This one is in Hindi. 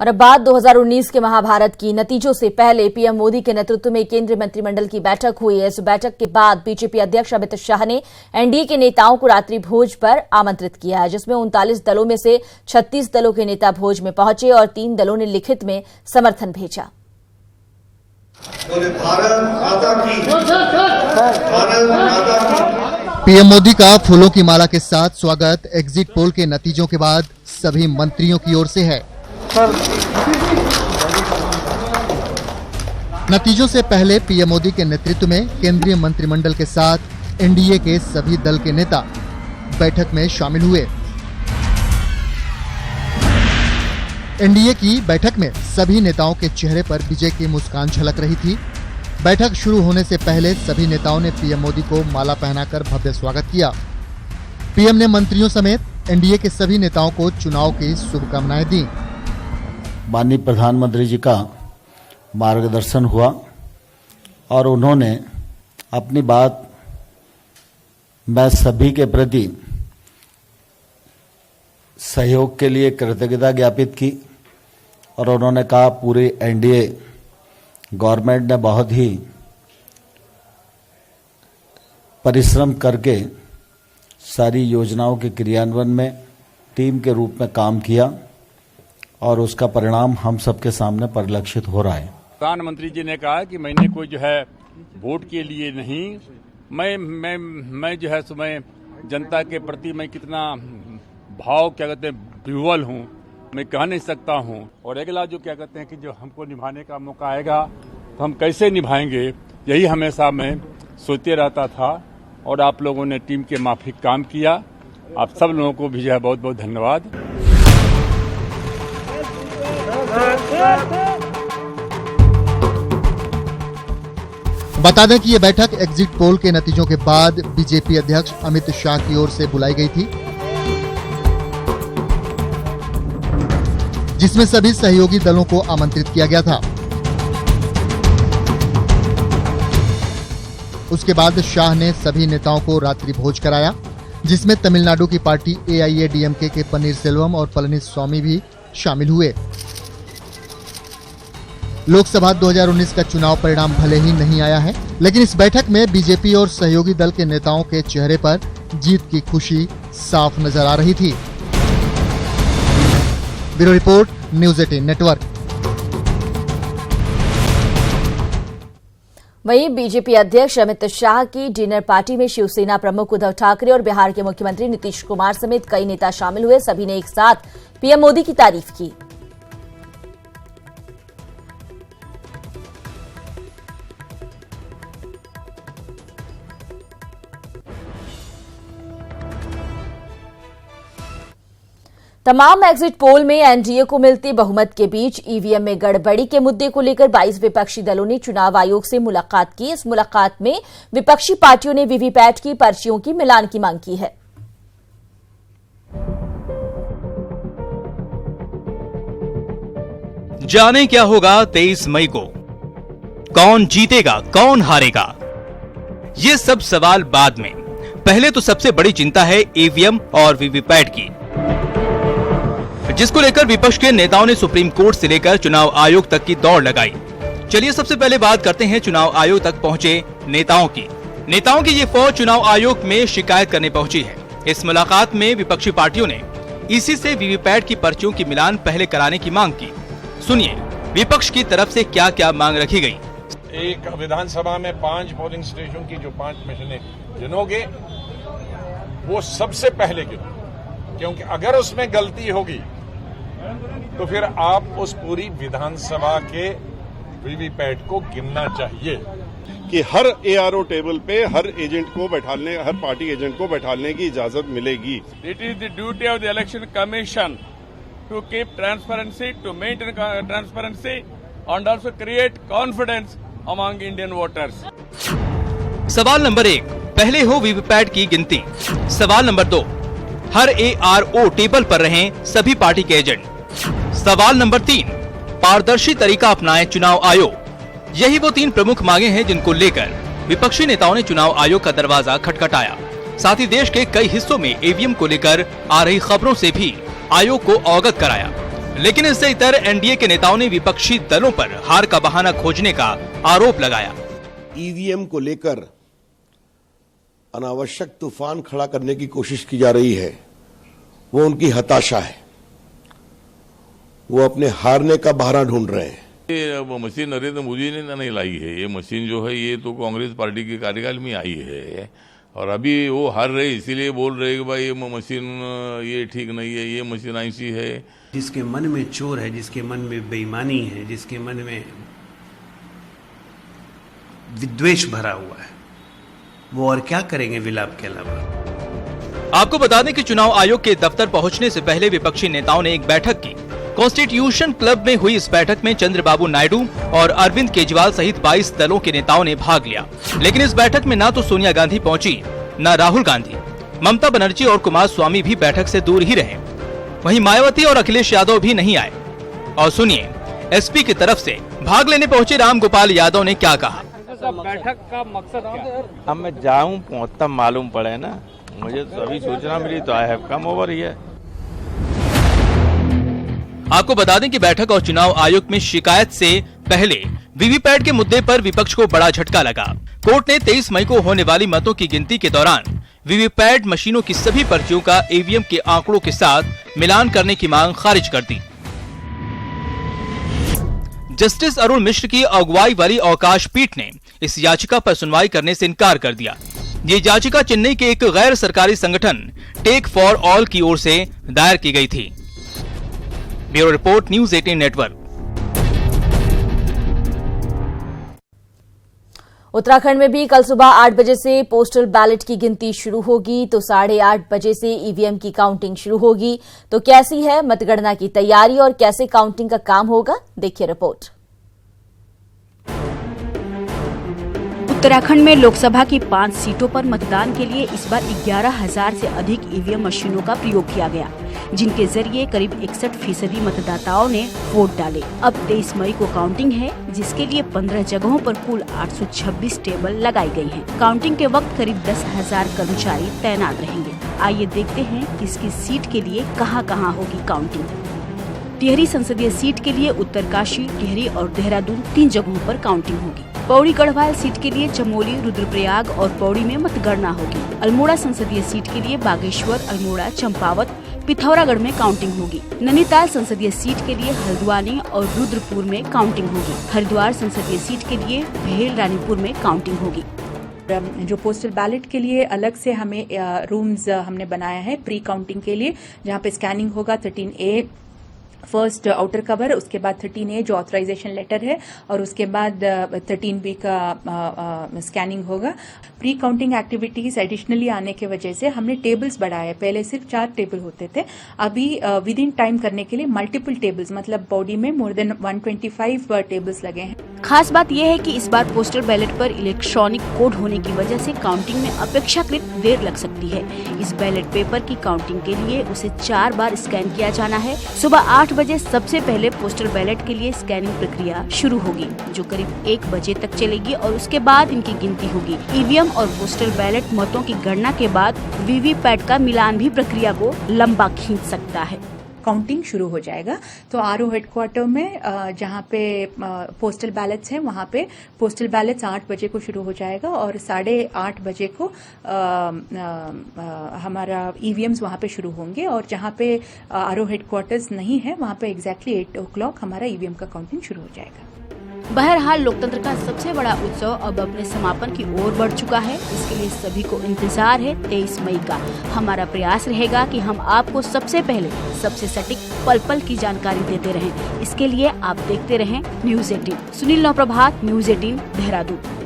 और अब बात 2019 के महाभारत की। नतीजों से पहले पीएम मोदी के नेतृत्व में केंद्रीय मंत्रिमंडल की बैठक हुई है। इस बैठक के बाद बीजेपी अध्यक्ष अमित शाह ने एनडीए के नेताओं को रात्रि भोज पर आमंत्रित किया है, जिसमें 39 दलों में से 36 दलों के नेता भोज में पहुंचे और 3 दलों ने लिखित में समर्थन भेजा। पीएम मोदी का फूलों की माला के साथ स्वागत एग्जिट पोल के नतीजों के बाद सभी मंत्रियों की ओर से है। नतीजों से पहले पीएम मोदी के नेतृत्व में केंद्रीय मंत्रिमंडल के साथ एनडीए के सभी दल के नेता बैठक में शामिल हुए। एनडीए की बैठक में सभी नेताओं के चेहरे पर विजय की मुस्कान झलक रही थी। बैठक शुरू होने से पहले सभी नेताओं ने पीएम मोदी को माला पहनाकर भव्य स्वागत किया। पीएम ने मंत्रियों समेत एनडीए के सभी नेताओं को चुनाव की शुभकामनाएं दी। माननीय प्रधानमंत्री जी का मार्गदर्शन हुआ और उन्होंने अपनी बात मैं सभी के प्रति सहयोग के लिए कृतज्ञता ज्ञापित की और उन्होंने कहा पूरी एनडीए गवर्नमेंट ने बहुत ही परिश्रम करके सारी योजनाओं के क्रियान्वयन में टीम के रूप में काम किया और उसका परिणाम हम सबके सामने परिलक्षित हो रहा है। प्रधानमंत्री जी ने कहा कि मैंने कोई जो है वोट के लिए नहीं, मैं जो है समय जनता के प्रति मैं कितना भाव क्या कहते हैं विह्वल हूँ मैं कह नहीं सकता हूँ। और अगला जो क्या कहते हैं कि जो हमको निभाने का मौका आएगा तो हम कैसे निभाएंगे, यही हमेशा मैं सोचते रहता था और आप लोगों ने टीम के माफिक काम किया। आप सब लोगों को भी जो है बहुत बहुत धन्यवाद। बता दें कि ये बैठक एग्जिट पोल के नतीजों के बाद बीजेपी अध्यक्ष अमित शाह की ओर से बुलाई गई थी, जिसमें सभी सहयोगी दलों को आमंत्रित किया गया था। उसके बाद शाह ने सभी नेताओं को रात्रि भोज कराया, जिसमें तमिलनाडु की पार्टी एआईएडीएमके के पन्नीरसेल्वम और पलनीस्वामी भी शामिल हुए। लोकसभा 2019 का चुनाव परिणाम भले ही नहीं आया है, लेकिन इस बैठक में बीजेपी और सहयोगी दल के नेताओं के चेहरे पर जीत की खुशी साफ नजर आ रही थी। Bureau report, news 18 network. वहीं बीजेपी अध्यक्ष अमित शाह की डिनर पार्टी में शिवसेना प्रमुख उद्धव ठाकरे और बिहार के मुख्यमंत्री नीतीश कुमार समेत कई नेता शामिल हुए। सभी ने एक साथ पीएम मोदी की तारीफ की। तमाम एग्जिट पोल में एनडीए को मिलते बहुमत के बीच ईवीएम में गड़बड़ी के मुद्दे को लेकर 22 विपक्षी दलों ने चुनाव आयोग से मुलाकात की। इस मुलाकात में विपक्षी पार्टियों ने वीवीपैट की पर्चियों की मिलान की मांग की है। जाने क्या होगा 23 मई को, कौन जीतेगा कौन हारेगा, ये सब सवाल बाद में। पहले तो सबसे बड़ी चिंता है ईवीएम और वीवीपैट की, जिसको लेकर विपक्ष के नेताओं ने सुप्रीम कोर्ट से लेकर चुनाव आयोग तक की दौड़ लगाई। चलिए सबसे पहले बात करते हैं चुनाव आयोग तक पहुंचे नेताओं की। नेताओं की ये फौज चुनाव आयोग में शिकायत करने पहुंची है। इस मुलाकात में विपक्षी पार्टियों ने इसी से वीवीपैट की पर्चियों की मिलान पहले कराने की मांग की। सुनिए विपक्ष की तरफ से क्या क्या मांग रखी गयी। एक विधानसभा में 5 पोलिंग स्टेशन की जो 5 मशीनें गिनोगे वो सबसे पहले गिनो, क्योंकि अगर उसमें गलती होगी तो फिर आप उस पूरी विधानसभा के वीवीपैट को गिनना चाहिए कि हर एआरओ टेबल पे हर एजेंट को बैठाने, हर पार्टी एजेंट को बैठाने की इजाजत मिलेगी। It is the duty of the election commission to keep transparency, to maintain transparency and also create confidence among Indian voters. सवाल नंबर 1, पहले हो वीवीपैट की गिनती। सवाल नंबर 2, हर एआरओ टेबल पर रहें सभी पार्टी के एजेंट। सवाल नंबर 3, पारदर्शी तरीका अपनाए चुनाव आयोग। यही वो 3 प्रमुख मांगे हैं जिनको लेकर विपक्षी नेताओं ने चुनाव आयोग का दरवाजा खटखटाया। साथ ही देश के कई हिस्सों में ईवीएम को लेकर आ रही खबरों से भी आयोग को अवगत कराया। लेकिन इससे इतर एनडीए के नेताओं ने विपक्षी दलों पर हार का बहाना खोजने का आरोप लगाया। ईवीएम को लेकर अनावश्यक तूफान खड़ा करने की कोशिश की जा रही है, वो उनकी हताशा है। वो अपने हारने का बहाना ढूंढ रहे हैं। ये मशीन नरेंद्र मोदी ने नहीं लाई है, ये मशीन जो है ये तो कांग्रेस पार्टी के कार्यकाल में आई है और अभी वो हार रहे इसीलिए बोल रहे कि भाई ये मशीन ये ठीक नहीं है, ये मशीन ऐसी है। जिसके मन में चोर है, जिसके मन में बेईमानी है, जिसके मन में विद्वेष भरा हुआ है, वो और क्या करेंगे विलाप के अलावा। आपको बता दें कि चुनाव आयोग के दफ्तर पहुंचने से पहले विपक्षी नेताओं ने एक बैठक की। कॉन्स्टिट्यूशन क्लब में हुई इस बैठक में चंद्रबाबू नायडू और अरविंद केजरीवाल सहित 22 दलों के नेताओं ने भाग लिया। लेकिन इस बैठक में न तो सोनिया गांधी पहुंची, न राहुल गांधी, ममता बनर्जी और कुमार स्वामी भी बैठक से दूर ही रहे। वहीं मायावती और अखिलेश यादव भी नहीं आए। और सुनिए एसपी की तरफ से भाग लेने पहुंचे राम गोपाल यादव ने क्या कहा। बैठक का मकसद क्या? अब मैं जाऊं तब मालूम पड़े ना, मुझे तो अभी सूचना मिली तो I have come over here. आपको बता दें कि बैठक और चुनाव आयोग में शिकायत से पहले वीवीपैट के मुद्दे पर विपक्ष को बड़ा झटका लगा। कोर्ट ने 23 मई को होने वाली मतों की गिनती के दौरान वीवीपैट मशीनों की सभी पर्चियों का ईवीएम के आंकड़ों के साथ मिलान करने की मांग खारिज कर दी। जस्टिस अरुण मिश्र की अगुवाई वाली अवकाश पीठ ने इस याचिका पर सुनवाई करने से इनकार कर दिया। ये याचिका चेन्नई के एक गैर सरकारी संगठन टेक फॉर ऑल की ओर से दायर की गई थी। Bureau report, news 18 network. Uttarakhand में भी कल सुबह 8 बजे से पोस्टल बैलेट की गिनती शुरू होगी तो 8:30 बजे से ईवीएम की काउंटिंग शुरू होगी। तो कैसी है मतगणना की तैयारी और कैसे काउंटिंग का काम होगा, देखिए रिपोर्ट। उत्तराखंड में लोकसभा की 5 सीटों पर मतदान के लिए इस बार 11,000 से अधिक ईवीएम मशीनों का प्रयोग किया गया, जिनके जरिए करीब 61% मतदाताओं ने वोट डाले। अब 23 मई को काउंटिंग है, जिसके लिए 15 जगहों पर कुल 826 टेबल लगाई गई हैं। काउंटिंग के वक्त करीब 10,000 कर्मचारी तैनात रहेंगे। आइए देखते हैं किसकी सीट के लिए कहां होगी काउंटिंग। टिहरी संसदीय सीट के लिए उत्तरकाशी, टिहरी और देहरादून 3 जगहों पर काउंटिंग होगी। पौड़ी गढ़वाल सीट के लिए चमोली, रुद्रप्रयाग और पौड़ी में मतगणना होगी। अल्मोड़ा संसदीय सीट के लिए बागेश्वर, अल्मोड़ा, चंपावत, पिथौरागढ़ में काउंटिंग होगी। नैनीताल संसदीय सीट के लिए हल्द्वानी और रुद्रपुर में काउंटिंग होगी। हरिद्वार संसदीय सीट के लिए भेल रानीपुर में काउंटिंग होगी। जो पोस्टल बैलेट के लिए अलग से हमें रूम्स हमने बनाया है प्री काउंटिंग के लिए, जहाँ पे स्कैनिंग होगा 13A फर्स्ट आउटर कवर, उसके बाद 13A जो ऑथराइजेशन लेटर है और उसके बाद 13B का स्कैनिंग होगा। प्री काउंटिंग एक्टिविटीज एडिशनली आने के वजह से हमने टेबल्स बढ़ाए। पहले सिर्फ 4 टेबल होते थे, अभी विद इन टाइम करने के लिए मल्टीपल टेबल्स, मतलब बॉडी में मोर देन 125 टेबल्स लगे हैं। खास बात यह है कि इस बार पोस्टल बैलेट पर इलेक्ट्रॉनिक कोड होने की वजह से काउंटिंग में अपेक्षाकृत देर लग सकती है। इस बैलेट पेपर की काउंटिंग के लिए उसे 4 बार स्कैन किया जाना है। सुबह 8 बजे सबसे पहले पोस्टल बैलेट के लिए स्कैनिंग प्रक्रिया शुरू होगी, जो करीब 1 बजे तक चलेगी और उसके बाद इनकी गिनती होगी। ईवीएम और पोस्टल बैलेट मतों की गणना के बाद वीवीपैट का मिलान भी प्रक्रिया को लंबा खींच सकता है। काउंटिंग शुरू हो जाएगा तो आरओ हेडक्वार्टर में जहाँ पे पोस्टल बैलेट्स हैं वहाँ पे पोस्टल बैलेट्स 8 बजे को शुरू हो जाएगा और 8:30 बजे को हमारा ईवीएम्स वहाँ पे शुरू होंगे और जहाँ पे आरओ हेडक्वार्टर्स नहीं है वहाँ पे एग्जैक्टली 8 o'clock हमारा ईवीएम का काउंटिंग शुरू हो जाएगा। बहरहाल लोकतंत्र का सबसे बड़ा उत्सव अब अपने समापन की ओर बढ़ चुका है। इसके लिए सभी को इंतजार है 23 मई का। हमारा प्रयास रहेगा कि हम आपको सबसे पहले सबसे सटीक पल पल की जानकारी देते रहें। इसके लिए आप देखते रहें न्यूज़ 18। सुनील नौप्रभात, न्यूज़ 18 देहरादून।